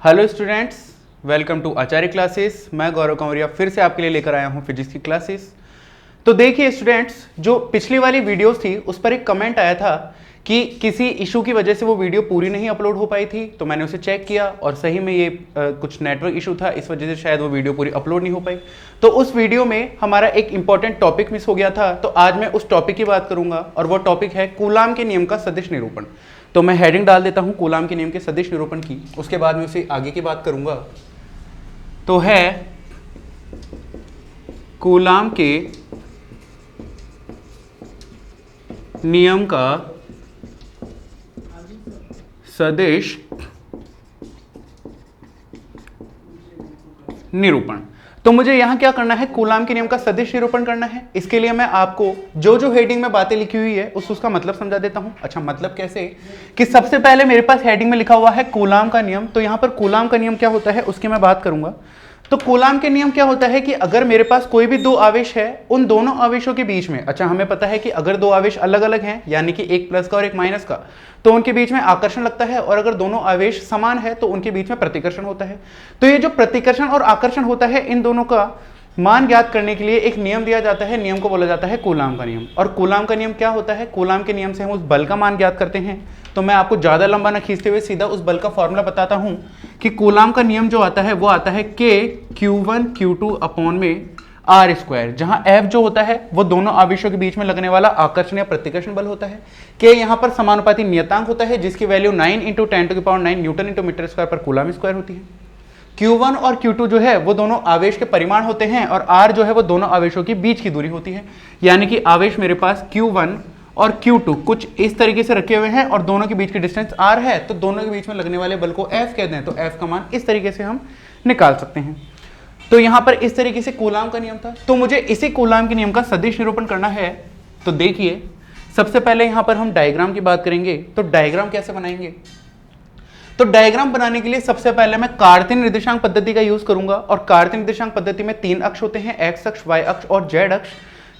Hello students, welcome to Acharya classes. मैं गौरव कंवरिया फिर से आपके लिए लेकर आया हूं फिजिक्स की क्लासेस। तो देखिए स्टूडेंट्स, जो पिछली वाली वीडियोस थी उस पर एक कमेंट आया था कि किसी इशू की वजह से वो वीडियो पूरी नहीं अपलोड हो पाई थी। तो मैंने उसे चेक किया और सही में ये कुछ नेटवर्क इशू था, इस वजह से शायद वो वीडियो पूरी अपलोड नहीं हो पाई। तो उस वीडियो में हमारा एक इंपॉर्टेंट टॉपिक मिस हो गया था। तो आज मैं उस टॉपिक की बात करूंगा और वो टॉपिक है कूलाम के नियम का सदिश निरूपण। तो मैं हेडिंग डाल देता हूं कूलाम के नियम के सदिश निरूपण की, उसके बाद में उसे आगे की बात करूंगा। तो है कूलाम के नियम का सदिश निरूपण। तो मुझे यहां क्या करना है, कूलाम के नियम का सदिश निरूपण करना है। इसके लिए मैं आपको जो जो हेडिंग में बातें लिखी हुई है उसका मतलब समझा देता हूं। अच्छा, मतलब कैसे कि सबसे पहले मेरे पास हेडिंग में लिखा हुआ है कूलाम का नियम। तो यहां पर कूलाम का नियम क्या होता है उसकी मैं बात करूंगा। तो कूलाम के नियम क्या होता है कि अगर मेरे पास कोई भी दो आवेश है, उन दोनों आवेशों के बीच में, अच्छा हमें पता है कि अगर दो आवेश अलग अलग हैं, यानी कि एक प्लस का और एक माइनस का, तो उनके बीच में आकर्षण लगता है, और अगर दोनों आवेश समान है तो उनके बीच में प्रतिकर्षण होता है। तो ये जो प्रतिकर्षण और आकर्षण होता है, इन दोनों का मान ज्ञात करने के लिए एक नियम दिया जाता है। नियम को बोला जाता है कूलाम का नियम। और कूलाम का नियम क्या होता है, कूलाम के नियम से हम उस बल का मान ज्ञात करते हैं। तो मैं आपको ज्यादा लंबा ना खींचते हुए सीधा उस बल का फॉर्मूला बताता हूं कि कूलाम का नियम जो आता है वो आता है K Q1 Q2 अपॉन में R स्क्वायर, जहां F जो होता है वो दोनों आवेशों के बीच में लगने वाला आकर्षण या प्रतिकर्षण बल होता है। K यहां पर समानुपाती नियतांक होता है जिसकी वैल्यू 9 × 10⁹ न्यूटन × मीटर स्क्वायर पर कूलाम स्क्वायर होती है। Q1 और Q2 जो है वो दोनों आवेश के परिमाण होते हैं, और R जो है वो दोनों आवेशों के बीच की दूरी होती है। यानी कि आवेश मेरे पास Q1 और Q2 कुछ इस तरीके से रखे हुए हैं और दोनों के बीच की डिस्टेंस R है, तो दोनों के बीच में लगने वाले बल को F कहते हैं। तो F का मान इस तरीके से हम निकाल सकते हैं। तो यहां पर इस तरीके से कूलाम का नियम था। तो मुझे इसी कूलाम के नियम का सदिश निरूपण करना है। तो देखिए, सबसे पहले यहां पर हम डायग्राम की बात करेंगे। तो डायग्राम कैसे बनाएंगे, तो डायग्राम बनाने के लिए सबसे पहले मैं कार्तीय निर्देशांक पद्धति का यूज करूंगा। और कार्तीय निर्देशांक पद्धति में 3 अक्ष होते हैं, एक्स अक्ष, वाई अक्ष और जेड अक्ष।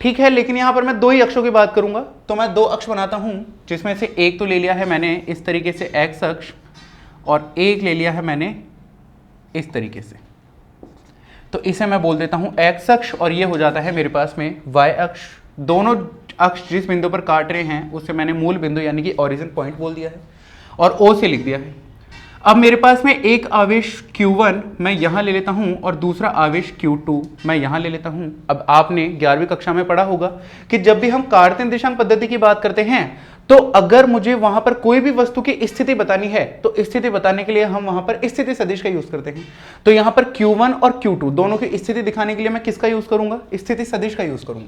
ठीक है, लेकिन यहां पर मैं 2 ही अक्षों की बात करूंगा। तो मैं 2 अक्ष बनाता हूं, जिसमें से एक तो ले लिया है मैंने इस तरीके से एक्स अक्ष, और एक ले लिया है मैंने इस तरीके से। तो इसे मैं बोल देता हूं एक्स अक्ष, और ये हो जाता है मेरे पास में वाई अक्ष। दोनों अक्ष जिस बिंदु पर काट रहे हैं उसे मैंने मूल बिंदु यानी कि ओरिजिन पॉइंट बोल दिया है, और ओ से लिख दिया है। अब मेरे पास में एक आवेश Q1 मैं यहां ले लेता हूं और दूसरा आवेश Q2 मैं यहां ले लेता हूं। अब आपने 11वीं कक्षा में पढ़ा होगा कि जब भी हम कार्तीय निर्देशांक पद्धति की बात करते हैं, तो अगर मुझे वहां पर कोई भी वस्तु की स्थिति बतानी है, तो स्थिति बताने के लिए हम वहां पर स्थिति सदिश का यूज करते हैं। तो यहां पर Q1 और Q2 दोनों की स्थिति दिखाने के लिए मैं किसका यूज करूंगा, स्थिति सदिश का यूज करूंगा।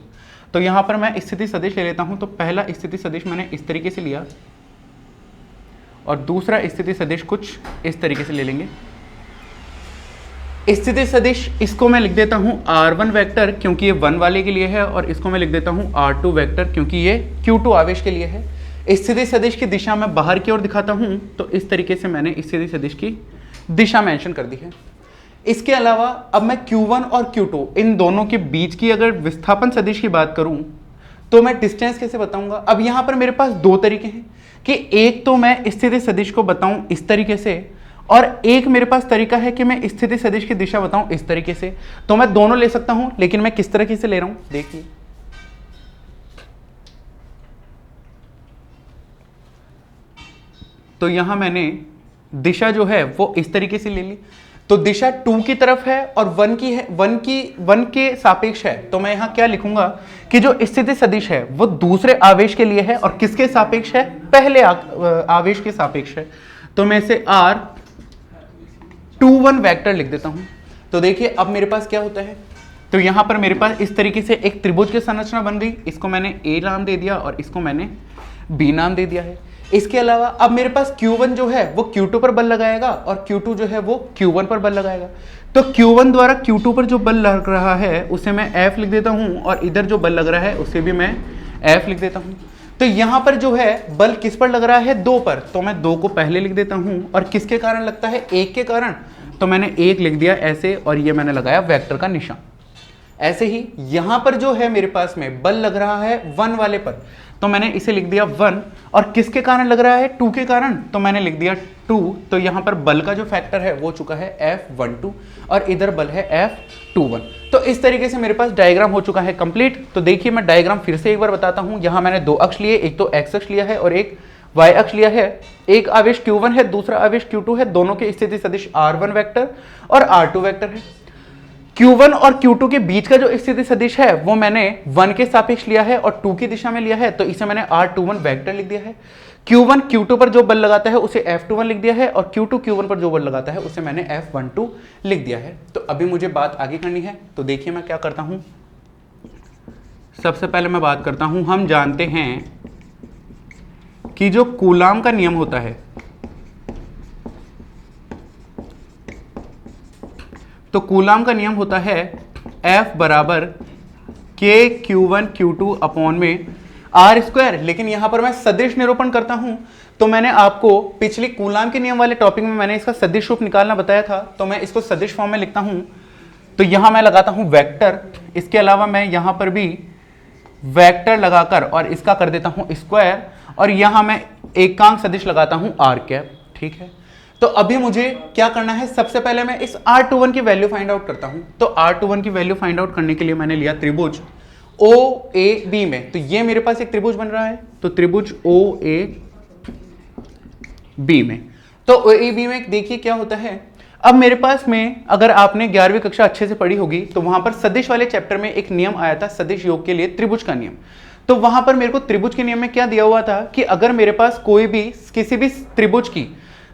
तो यहां पर मैं स्थिति सदिश ले लेता हूं। तो पहला स्थिति सदिश मैंने इस तरीके से लिया, और दूसरा स्थिति सदिश कुछ इस तरीके से ले लेंगे। स्थिति सदिश इसको मैं लिख देता हूं R1 वेक्टर, क्योंकि ये 1 वाले के लिए है, और इसको मैं लिख देता हूं R2 वेक्टर, क्योंकि ये Q2 आवेश के लिए है। स्थिति सदिश की दिशा मैं बाहर की ओर दिखाता हूं, तो इस तरीके से मैंने स्थिति सदिश की दिशा मेंशन कर दी है। इसके अलावा अब मैं Q1 और Q2 इन दोनों के बीच की अगर विस्थापन सदिश की बात करूं, तो मैं डिस्टेंस कैसे बताऊंगा। अब यहां पर मेरे पास 2 तरीके हैं कि एक तो मैं स्थिति सदिश को बताऊं इस तरीके से, और एक मेरे पास तरीका है कि मैं स्थिति सदिश की दिशा बताऊं इस तरीके से। तो मैं दोनों ले सकता हूं, लेकिन मैं किस तरीके से ले रहा हूं देखिए। तो यहां मैंने दिशा जो है वो इस तरीके से ले ली। तो दिशा 2 की तरफ है और 1 की है, 1 के सापेक्ष है। तो मैं यहां क्या लिखूंगा कि जो स्थिति सदिश है वो दूसरे आवेश के लिए है, और किसके सापेक्ष है, पहले आवेश के सापेक्ष है। तो मैं इसे R21 वेक्टर लिख देता हूं। तो देखिए अब मेरे पास क्या होता है, तो यहां पर मेरे पास इस तरीके से एक त्रिभुज की संरचना बन गई। इसको मैंने A नाम दे दिया और इसको मैंने B नाम दे दिया है। इसके अलावा अब मेरे पास Q1 जो है वो Q2 पर बल लगाएगा, और Q2 जो है वो Q1 पर बल लगाएगा। तो Q1 द्वारा Q2 पर जो बल लग रहा है उसे मैं F लिख देता हूं, और इधर जो बल लग रहा है उसे भी मैं F लिख देता हूं। तो यहां पर जो है बल किस पर लग रहा है, 2 पर। तो मैं 2 को पहले लिख देता हूं, और किसके कारण लगता है, 1 के कारण। तो मैंने 1 लिख दिया ऐसे, और ये मैंने लगाया वेक्टर का निशान। ऐसे ही यहां पर जो है मेरे पास में बल लग रहा है 1 वाले पर। तो मैंने इसे लिख दिया 1, और किसके कारण लग रहा है, 2 के कारण, तो मैंने लिख दिया 2। तो यहां पर बल का जो फैक्टर है वो चुका है F12 और इधर बल है F21। तो इस तरीके से मेरे पास डायग्राम हो चुका है कंप्लीट। तो देखिए मैं डायग्राम फिर से एक बार बताता हूं। यहां मैंने 2 अक्ष लिए, एक तो x अक्ष लिया है और एक y अक्ष लिया है। एक आवेश q1 है, दूसरा आवेश q2 है, दोनों के स्थिति सदिश r1 वेक्टर और r2 वेक्टर है। q1 और q2 के बीच का जो स्थिति सदिश है वो मैंने 1 के सापेक्ष लिया है और 2 की दिशा में लिया है, तो इसे मैंने r21 वेक्टर लिख दिया है। q1 q2 पर जो बल लगाता है उसे F21 लिख दिया है और q2 q1 पर जो बल लगाता है उसे मैंने F12 लिख दिया है। तो अभी मुझे बात आगे करनी है। तो देखिए मैं क्या करता हूं, सबसे पहले मैं बात करता हूं, हम जानते हैं कि जो कूलाम का नियम होता है, तो कूलाम का नियम होता है F बराबर k q1 q2 अपॉन में r²। लेकिन यहां पर मैं सदिश निरूपण करता हूं, तो मैंने आपको पिछले कूलाम के नियम वाले टॉपिक में मैंने इसका सदिश रूप निकालना बताया था, तो मैं इसको सदिश फॉर्म में लिखता हूं। तो यहां मैं लगाता हूं वेक्टर, इसके अलावा मैं यहां पर भी वेक्टर लगाकर और इसका कर देता हूं स्क्वायर, और यहां मैं एकांक सदिश लगाता हूं r²। ठीक है, तो अभी मुझे क्या करना है, सबसे पहले मैं इस r21 की वैल्यू फाइंड आउट करता हूं। तो r21 की वैल्यू फाइंड आउट करने के लिए मैंने लिया त्रिभुज OAB में। तो ये मेरे पास एक त्रिभुज बन रहा है, तो त्रिभुज OAB में, तो OAB में देखिए क्या होता है। अब मेरे पास में, अगर आपने 11वीं कक्षा अच्छे से पढ़ी होगी तो वहां पर सदिश वाले चैप्टर में एक नियम आया था सदिश योग के लिए, त्रिभुज का नियम। तो वहां पर मेरे को त्रिभुज के नियम में क्या दिया हुआ था कि अगर मेरे पास कोई भी किसी भी त्रिभुज की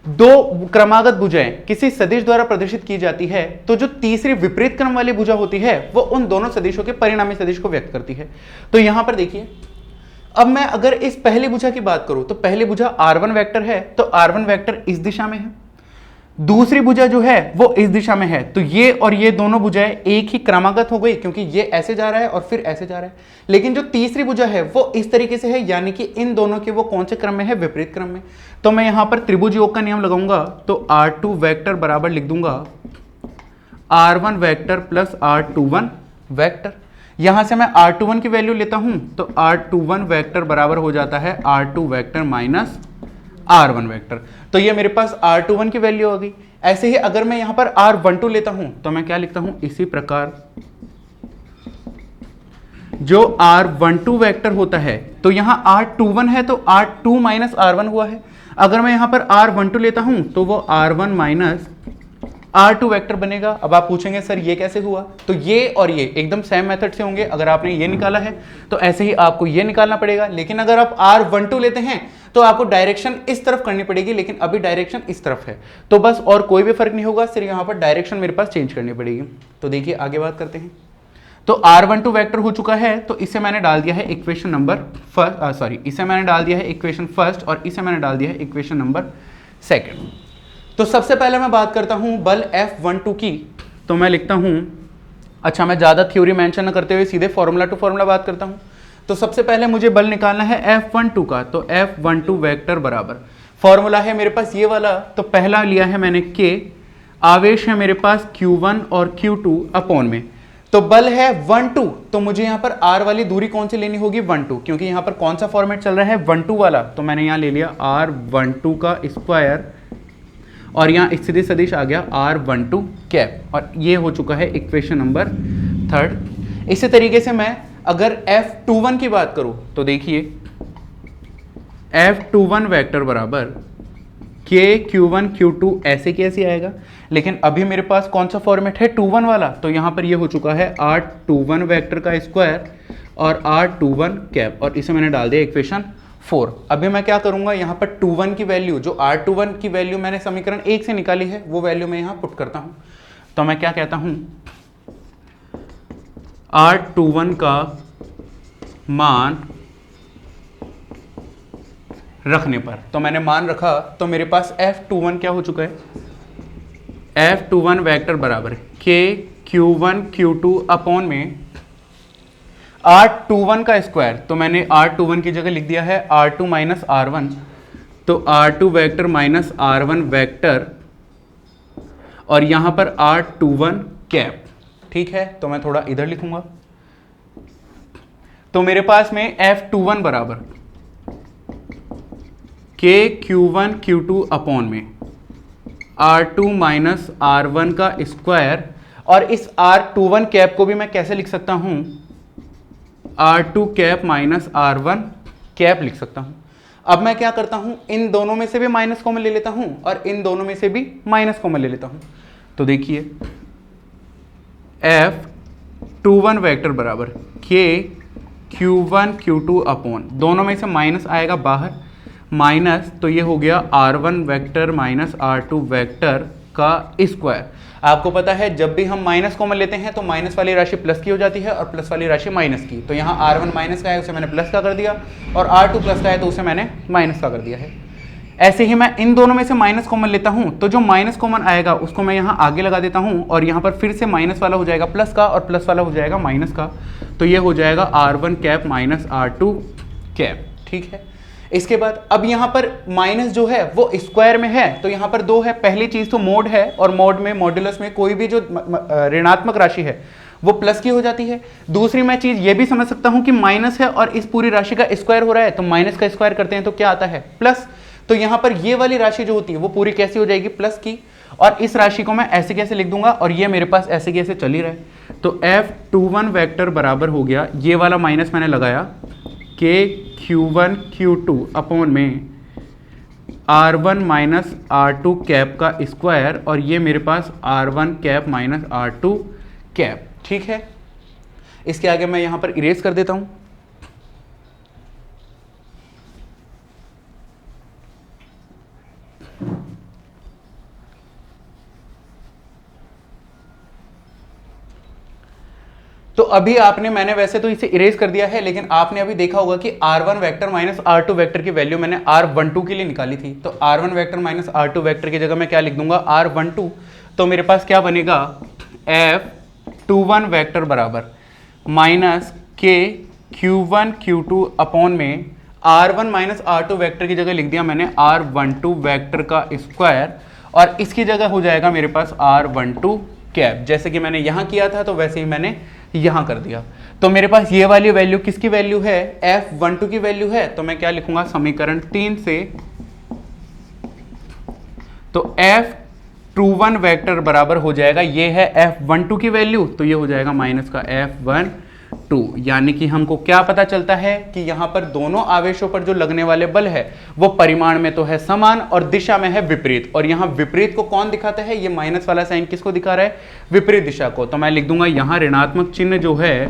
2 क्रमागत भुजाएं किसी सदिश द्वारा प्रदर्शित की जाती है, तो जो तीसरी विपरीत क्रम वाली भुजा होती है वो उन दोनों सदिशों के परिणामी सदिश को व्यक्त करती है। तो यहां पर देखिए, अब मैं अगर इस पहली भुजा की बात करूं तो पहली भुजा r1 वेक्टर है, तो r1 वेक्टर इस दिशा में है। दूसरी भुजा जो है वो इस दिशा में है, तो ये और ये दोनों भुजाएं एक ही क्रमागत हो गई, क्योंकि ये ऐसे जा रहा है और फिर ऐसे जा रहा है। लेकिन जो तीसरी भुजा है वो इस तरीके से है, यानी कि इन दोनों के वो कौन से क्रम में है, विपरीत क्रम में। तो मैं यहां पर त्रिभुज योग का नियम लगाऊंगा, तो r2 वेक्टर बराबर लिख दूंगा r1 vector plus r21 vector. यहां से मैं r21 की वैल्यू लेता हूं, तो r21 वेक्टर बराबर हो जाता है r2 vector minus r1 vector. तो ये मेरे पास r21 की वैल्यू होगी। ऐसे ही अगर मैं यहां पर r12 लेता हूं तो मैं क्या लिखता हूं, इसी प्रकार जो r12 वेक्टर होता है, तो यहां r21 है तो r2 माइनस r1 हुआ है। अगर मैं यहां पर r12 लेता हूं तो वो r1 माइनस r2 वेक्टर बनेगा। अब आप पूछेंगे सर ये कैसे हुआ, तो ये और ये एकदम सेम मेथड से होंगे। अगर आपने ये निकाला है तो ऐसे ही आपको ये निकालना पड़ेगा। लेकिन अगर आप r12 लेते हैं तो आपको डायरेक्शन इस तरफ करनी पड़ेगी, लेकिन अभी डायरेक्शन इस तरफ है, तो बस और कोई भी फर्क नहीं होगा, सिर्फ यहां पर डायरेक्शन मेरे पास चेंज करनी पड़ेगी। तो देखिए आगे बात करते हैं। तो r12 वेक्टर हो चुका है, तो इसे मैंने डाल दिया है इक्वेशन नंबर इसे मैंने डाल दिया है इक्वेशन फर्स्ट और इसे मैंने डाल दिया है इक्वेशन नंबर सेकंड। तो सबसे पहले मैं बात करता हूं बल F12 की। तो मैं लिखता हूं, अच्छा मैं ज्यादा थ्योरी मेंशन न करते हुए सीधे फॉर्मूला टू फॉर्मूला बात करता हूं। तो सबसे पहले मुझे बल निकालना है F12 का, तो F12 वेक्टर बराबर फॉर्मूला है मेरे पास ये वाला। तो पहला लिया है मैंने K, आवेश है मेरे पास Q1 और Q2 अपॉन में, तो बल है 1-2, तो मुझे यहां पर R वाली दूरी कौन सी लेनी होगी, 1-2, क्योंकि यहां पर कौन सा फॉर्मेट चल रहा है, 1-2 वाला। तो मैंने यहां ले लिया R12 का स्क्वायर और यहां स्थिति सदिश आ गया R12 कैप, और ये हो चुका है इक्वेशन नंबर थर्ड। इसी तरीके से मैं अगर F21 की बात करूं तो देखिए F21 वेक्टर बराबर K Q1 Q2 ऐसे कैसे आएगा, लेकिन अभी मेरे पास कौन सा फॉर्मेट है, 2-1 वाला। तो यहां पर ये हो चुका है R21 वेक्टर का स्क्वायर और R21 कैप, और इसे मैंने डाल दिया इक्वेशन 4। अभी मैं क्या करूंगा, यहां पर 2-1 की वैल्यू, जो R21 की वैल्यू मैंने समीकरण 1 से निकाली है, वो वैल्यू मैं यहां पुट करता हूं। तो मैं क्या कहता हूं, R21 का मान रखने पर, तो मैंने मान रखा, तो मेरे पास F21 क्या हो चुका है, F21 वेक्टर बराबर K Q1 Q2 अपॉन में R21 का स्क्वायर। तो मैंने R21 की जगह लिख दिया है R2 माइनस R1, तो R2 vector minus R1 vector, और यहां पर R21 कैप। ठीक है, तो मैं थोड़ा इधर लिखूंगा। तो मेरे पास में F21 बराबर के Q1 Q2 अपॉन में R2 माइनस R1 का स्क्वायर, और इस R21 कैप को भी मैं कैसे लिख सकता हूं, R2 cap minus R1 cap लिख सकता हूं। अब मैं क्या करता हूं, इन दोनों में से भी माइनस कॉमन ले लेता हूं और इन दोनों में से भी माइनस कॉमन ले लेता हूं। तो देखिए F21 वेक्टर बराबर के Q1 Q2 अपॉन, दोनों में से माइनस आएगा बाहर, माइनस तो ये हो गया R1 vector minus R2 vector का स्क्वायर। आपको पता है जब भी हम माइनस कॉमन लेते हैं तो माइनस वाली राशि प्लस की हो जाती है और प्लस वाली राशि माइनस की। तो यहाँ R1 माइनस का है उसे मैंने प्लस का कर दिया और R2 प्लस का है तो उसे मैंने माइनस का कर दिया है। ऐसे ही मैं इन दोनों में से माइनस कॉमन लेता हूं तो जो माइनस कॉमन आएगा उसको मैं यहाँ आगे लगा देता हूं और यहाँ पर फिर से माइनस वाला हो जाएगा प्लस का और प्लस वाला हो जाएगा माइनस का। तो ये हो जाएगा R1 cap minus R2 cap. ठीक है, इसके बाद अब यहाँ पर माइनस जो है वो स्क्वायर में है तो यहाँ पर दो है। पहली चीज तो मोड है और मोड में मॉड्यूलस में कोई भी जो ऋणात्मक राशि है वो प्लस की हो जाती है। दूसरी मैं चीज ये भी समझ सकता हूं कि माइनस है और इस पूरी राशि का स्क्वायर हो रहा है तो माइनस का स्क्वायर करते हैं तो क्या आता है, प्लस। तो यहां पर ये वाली राशि जो होती है वो पूरी कैसी हो जाएगी, प्लस की। और इस राशि को मैं ऐसे कैसे लिख दूंगा और ये मेरे पास ऐसे कैसे चल ही रहा है। तो F21 वेक्टर बराबर हो गया, ये वाला माइनस मैंने लगाया, के Q1 Q2 अपॉन में R1 माइनस R2 कैप का स्क्वायर और ये मेरे पास R1 cap minus R2 cap. ठीक है, इसके आगे मैं यहां पर इरेज कर देता हूं। तो अभी आपने, मैंने वैसे तो इसे इरेज कर दिया है लेकिन आपने अभी देखा होगा कि R1 vector minus R2 vector की वैल्यू मैंने R12 के लिए निकाली थी। तो R1 vector minus R2 vector की जगह मैं क्या लिख दूंगा, R12। तो मेरे पास क्या बनेगा, F21 वेक्टर बराबर माइनस के Q1 Q2 अपॉन में R1 माइनस R2 वेक्टर की जगह लिख दिया मैंने R12 वेक्टर का स्क्वायर और इसकी जगह हो जाएगा मेरे पास R12 कैप। जैसे कि मैंने यहां किया था तो वैसे ही मैंने यहां कर दिया। तो मेरे पास ये वाली वैल्यू किसकी वैल्यू है, F12 की वैल्यू है। तो मैं क्या लिखूंगा समीकरण 3 से, तो F21 वेक्टर बराबर हो जाएगा, ये है F12 की वैल्यू तो ये हो जाएगा माइनस का F12। यानी कि हमको क्या पता चलता है कि यहां पर दोनों आवेशों पर जो लगने वाले बल है वो परिमाण में तो है समान और दिशा में है विपरीत। और यहां विपरीत को कौन दिखाता है, ये माइनस वाला साइन किसको दिखा रहा है, विपरीत दिशा को। तो मैं लिख दूंगा यहां ऋणात्मक चिन्ह जो है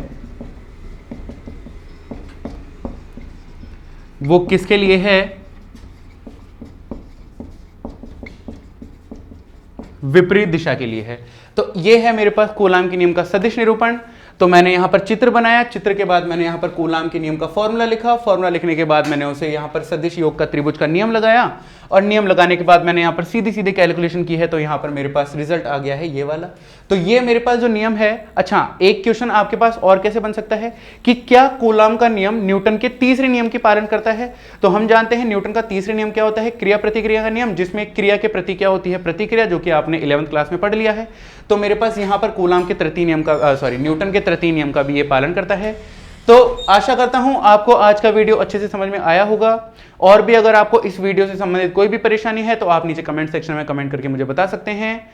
वो किसके लिए है, विपरीत दिशा के लिए है। तो ये है मेरे पास कूलाम के नियम का सदिश निरूपण। तो मैंने यहां पर चित्र बनाया, चित्र के बाद मैंने यहां पर कूलाम के नियम का फॉर्मूला लिखा, फॉर्मूला लिखने के बाद मैंने उसे यहां पर सदिश योग का त्रिभुज का नियम लगाया और नियम लगाने के बाद मैंने यहां पर सीधी सीधी कैलकुलेशन की है तो यहां पर मेरे पास रिजल्ट आ गया है ये वाला। तो ये मेरे पास जो नियम है। अच्छा, एक क्वेश्चन आपके पास और कैसे बन सकता है कि क्या कूलाम का नियम न्यूटन के तीसरे नियम की पालन करता है। तो हम जानते हैं न्यूटन का तीसरे नियम क्या होता है, क्रिया प्रतिक्रिया का नियम, जिसमें क्रिया के प्रति क्या होती है, प्रतिक्रिया, जो कि आपने 11th क्लास में पढ़ लिया है। तो मेरे पास यहां पर कूलाम के तृतीय नियम का न्यूटन के तृतीय नियम का भी ये पालन करता है। तो आशा करता हूं आपको आज का वीडियो अच्छे से समझ में आया होगा। और भी अगर आपको इस वीडियो से संबंधित कोई भी परेशानी है तो आप नीचे कमेंट सेक्शन में कमेंट करके मुझे बता सकते हैं।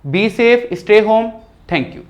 Be safe, stay home, thank you.